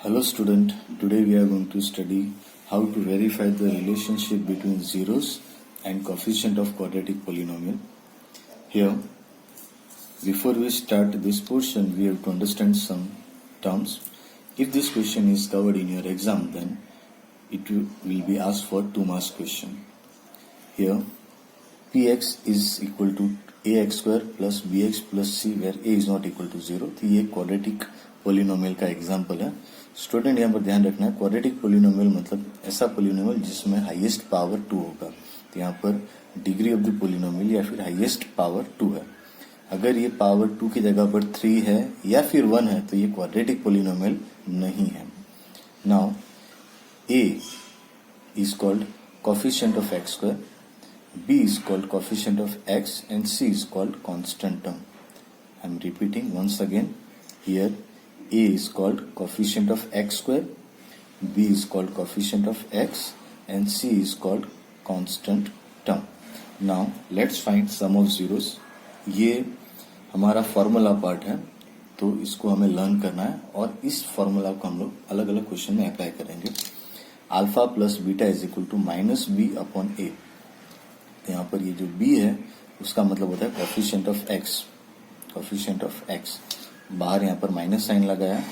Hello student, today we are going to study how to verify the relationship between zeros and coefficient of quadratic polynomial. Here, before we start this portion, we have to understand some terms. If this question is covered in your exam, then it will be asked for 2 marks question. Here, px is equal to ax square plus bx plus c where a is not equal to 0. तो ये quadratic polynomial का example है. Student यहाँ पर ध्यान रखना है, quadratic polynomial मतलब ऐसा पोलिनोमियल जिसमें हाईएस्ट पावर 2 होगा. तो यहाँ पर डिग्री ऑफ द पोलिनोमियल या फिर हाईएस्ट पावर 2 है. अगर ये पावर 2 की जगह पर 3 है या फिर 1 है तो ये क्वाड्रेटिक पोलिनोमियल नहीं है. Now a is called coefficient of x square, b is called coefficient of x and c is called constant term. I am repeating once again. Here a is called coefficient of x square, b is called coefficient of x and c is called constant term. Now let's find sum of zeros. ये हमारा formula part है तो इसको हमें learn करना है और इस फॉर्मूला को हम लोग अलग अलग क्वेश्चन में अप्लाई करेंगे. Alpha plus beta is equal to minus B upon A. यहाँ पर ये जो b है उसका मतलब होता है coefficient of x. Coefficient of x बाहर यहाँ पर माइनस साइन लगाया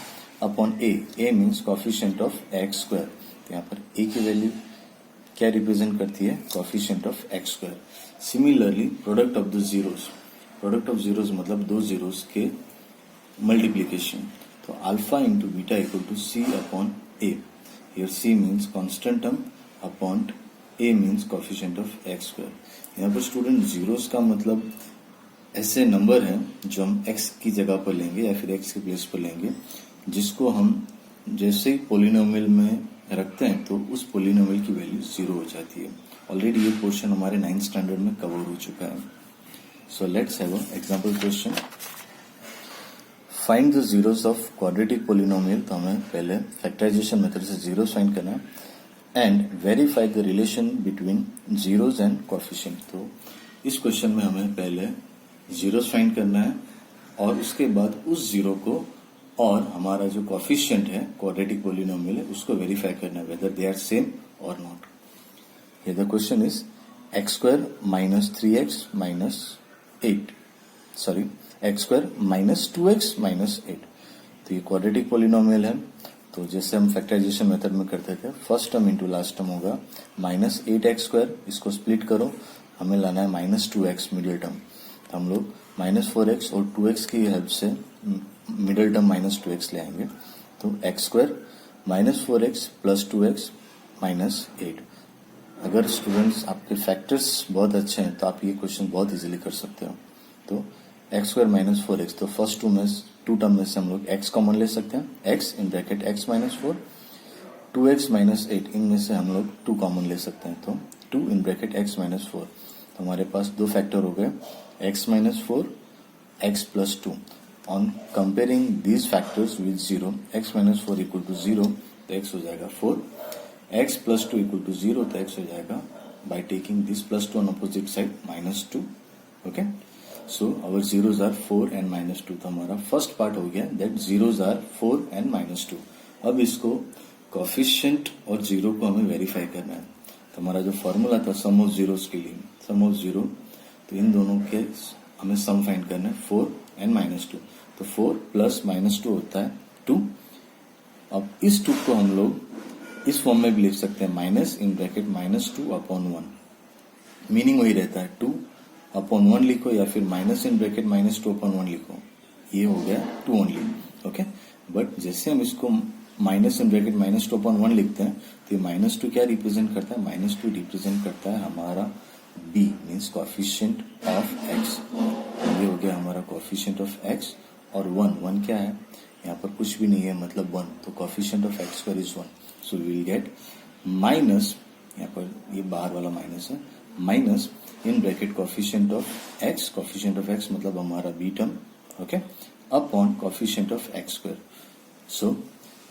upon a means coefficient of x square. तो यहाँ पर a की वैल्यू क्या रिप्रेजेंट करती है? Coefficient of x square. Similarly product of the zeros, product of zeros मतलब दो जीरोस के मल्टीप्लीकेशन. तो alpha into beta equal to c upon a. Here c means constant term upon a means coefficient of x square. यहाँ पर student zeros का मतलब ऐसे number है जो हम x की जगह पर लेंगे या फिर x के प्लेस पर लेंगे जिसको हम जैसे ही पोलिनोमियल में रखते हैं तो उस पोलिनोमियल की वैल्यू 0 हो जाती है. ऑलरेडी ये पोर्शन हमारे 9th स्टैंडर्ड में कवर हो चुका है. So let's have a example question. Find the zeros of quadratic polynomial. तो हमें पहले फैक्टराइजेशन मेथड से जीरोस फाइंड करना है and verify the relation between zeros and coefficient. तो इस क्वेश्चन में हमें पहले जीरोस फाइंड करना है और उसके बाद उस जीरो को और हमारा जो कोएफिशिएंट है क्वाड्रेटिक पोलिनोमियल है उसको वेरीफाई करना है वेदर दे आर सेम और not. Here the question is x square minus 3x minus 8 sorry x square minus 2x minus 8. तो ये क्वाड्रेटिक पोलिनोमियल है. तो जैसे हम फैक्टराइजेशन मेथड में करते थे first term into last term होगा माइनस 8x स्क्वायर. इसको स्प्लिट करो, हमें लाना है माइनस 2x मिडिल टर्म. तो हम लोग माइनस 4x और 2x की हेल्प से मिडिल टर्म माइनस 2x ले आएंगे. तो x square minus 4x plus 2x minus 8. अगर स्टूडेंट्स आपके फैक्टर्स बहुत अच्छे हैं तो आप ये क्वेश्चन बहुत इजीली कर सकते हो. तो एक्स स्क्वायर माइनस 4x, तो फर्स्ट टू टर्म में से हम लोग x कॉमन ले सकते हैं. x in bracket x minus 4, 2x minus 8 इनमें से हम लोग 2 कॉमन ले सकते हैं. तो 2 इन ब्रैकेट x माइनस 4. तो हमारे पास दो फैक्टर हो गए x minus 4, x plus 2. On comparing these factors with 0, x minus 4 equal to 0 तो x हो जाएगा 4, x प्लस 2 इक्वल टू 0 तो x हो जाएगा by taking this plus 2 on opposite side minus 2. Okay, so our zeros are 4 and minus 2. तो हमारा first part हो गया that zeros are 4 and minus 2. अब इसको कोएफिशिएंट और जीरो को हमें वेरीफाई करना है. तो हमारा जो फॉर्मूला था सम ऑफ जीरोस के लिए, सम ऑफ जीरो, तो इन दोनों के हमें सम फाइंड करना है 4 एंड माइनस 2. तो 4 प्लस माइनस 2 होता है 2. अब इस 2 को हम लोग इस फॉर्म में भी लिख सकते हैं minus in bracket minus 2 upon 1. Meaning वही रहता है 2 अपॉन 1 लिखो या फिर minus in bracket minus 2 upon 1 लिखो. ये हो गया 2 ओनली. ओके, बट जैसे हम इसको minus in bracket minus 2 upon 1 लिखते हैं तो ये माइनस 2 क्या रिप्रेजेंट करता है? माइनस 2 रिप्रेजेंट करता है हमारा b means coefficient of x. ये हो गया हमारा कोएफिशिएंट ऑफ x. और 1 क्या है? यहाँ पर कुछ भी नहीं है मतलब 1. तो coefficient of x square is 1. So we will get minus, यहाँ पर ये बाहर वाला माइनस है, minus in bracket coefficient of x मतलब हमारा b term. Okay, upon coefficient of x square. So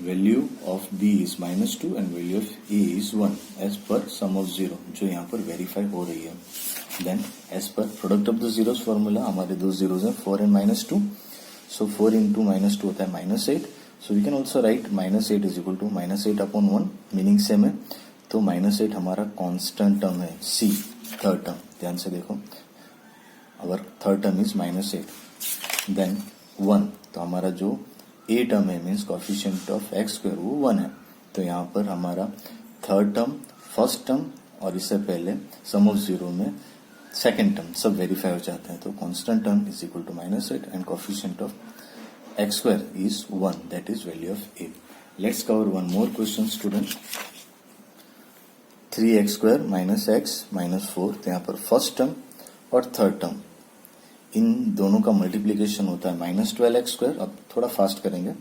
value of b is minus 2 and value of a is 1 as per sum of 0 जो यहाँ पर वेरीफाई हो रही है. Then as per product of the zeros formula हमारे दो zeros हैं 4 and minus 2. So 4 into minus 2 होता है minus 8. So we can also write -8 is equal to -8/1, meaning same है। तो -8 हमारा कांस्टेंट टर्म है, सी थर्ड टर्म, ध्यान से देखो, our third term is -8, then 1, तो हमारा जो ए टर्म है means coefficient of x square वो 1 है। तो यहाँ पर हमारा थर्ड टर्म, फर्स्ट टर्म और इससे पहले सम ऑफ जीरो में सेकेंड टर्म सब वेरीफाई हो जाते हैं। तो constant term is equal to -8 and coefficient of x square is 1, that is value of a. Let's cover one more question student. 3x square minus x minus 4, तो यहाँ पर first term और third term इन दोनों का multiplication होता है -12x square. अब थोड़ा फास्ट करेंगे,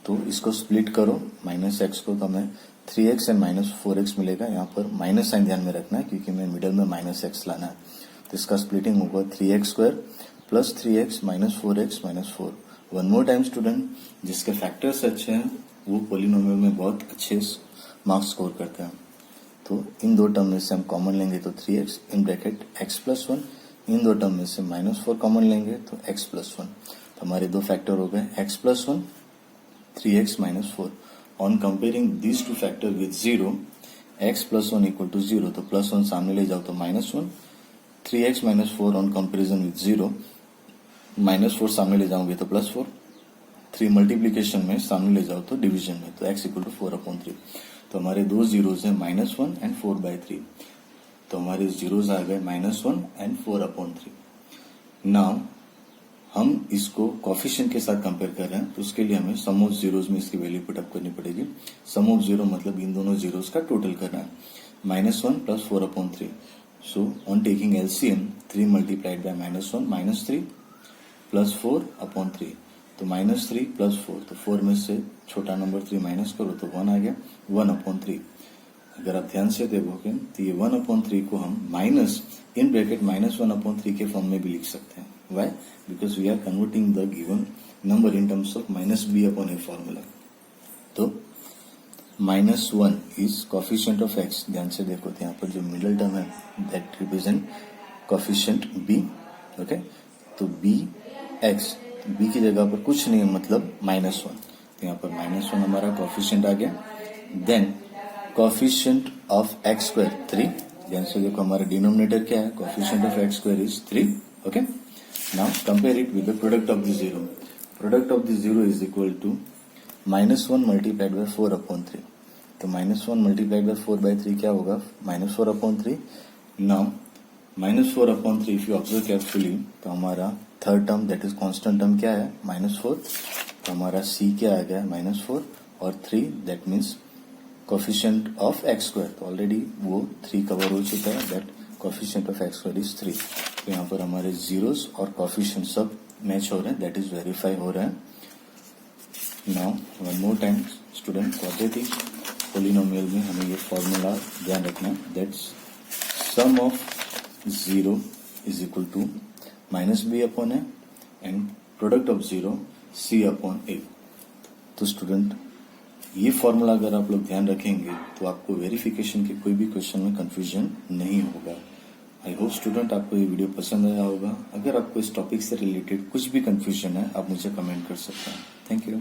तो इसको स्प्लिट करो, -x को, तो हमें 3x एंड -4x मिलेगा। यहाँ पर माइनस साइन ध्यान में रखना है क्योंकि मैं मिडल में -x लाना है। तो इसका स्प्लिटिंग होगा 3x square plus 3x minus 4x minus 4। One more time student, जिसके फैक्टर्स अच्छे हैं वो पॉलिनोमियल में बहुत अच्छे मार्क्स स्कोर करते हैं। तो इन दो टर्म में से हम कॉमन लेंगे तो 3x in bracket x plus 1, इन दो टर्म में से -4 कॉमन लेंगे तो x प्लस 1। तो हमारे दो फैक्टर हो गए x plus 1, 3x minus 4। On comparing this to factor with 0, x plus 1 equal to 0, तो प्लस 1 सामने ले जाओ तो -1, 3x minus 4 on comparison with 0, -4 सामने ले जाओगे तो +4, 3 मल्टीप्लीकेशन में सामने ले जाओ तो डिवीजन में, तो x इक्वल टू 4/3। तो हमारे दो जीरोज हैं -1 एंड 4/3, तो हमारे जीरोज आ गए -1 एंड 4/3। नाउ हम इसको कोफिशिएंट के साथ कंपेयर कर रहे हैं, तो उसके लिए हमें सम ऑफ जीरोज में इसकी वैल्यू पुटअप करनी पड़ेगी। सम ऑफ जीरो मतलब इन दोनों जीरोज का टोटल करना है, -1 plus 4/3। So on taking LCM 3 multiplied by -1 -3 plus 4/3, तो -3 प्लस 4, तो 4 में से छोटा नंबर 3 माइनस करो तो 1 आ गया, 1/3। अगर आप ध्यान से देखोगे तो ये 1/3 को हम माइनस इन ब्रैकेट -1/3 के फॉर्म में भी लिख सकते हैं। Why? Because we are converting the given number in terms of -b/a formula. तो -1 इज कोफिशिएंट ऑफ x, ध्यान से देखो तो यहाँ पर जो मिडिल टर्म है that represent coefficient b, okay. तो x, b की जगह पर कुछ नहीं है मतलब -1, तो यहाँ पर -1 हमारा कोफिशिएंट आ गया। Then coefficient of x square 3, ध्यान से देखो हमारा डिनोमिनेटर क्या है, coefficient of x square is 3, okay. Now compare it with the product of the zero. Product of the zero is equal to -1 multiplied by 4/3, तो -1 multiplied by 4/3 क्या होगा, -4/3। Now -4/3 if you observe carefully, तो हमारा third term that is constant term क्या है, -4, तो हमारा c क्या आ गया, -4 और 3, that means coefficient of x square, तो ऑलरेडी वो 3 कवर हो चुका है, that coefficient of x square is 3। तो यहाँ पर हमारे जीरोस और कोफिशिएंट सब मैच हो रहे हैं, दैट इज वेरीफाई हो रहे हैं। Now one more time student, quadratic polynomial में हमें ये फॉर्मूला ध्यान रखना है, that's sum of 0 is equal to -b/a and product of 0 c/a। तो स्टूडेंट ये फॉर्मूला अगर आप लोग ध्यान रखेंगे तो आपको वेरिफिकेशन के कोई भी क्वेश्चन में कंफ्यूजन नहीं होगा। आई होप स्टूडेंट आपको ये वीडियो पसंद आया होगा। अगर आपको इस टॉपिक से रिलेटेड कुछ भी कंफ्यूजन है आप मुझे कमेंट कर सकते हैं। Thank you.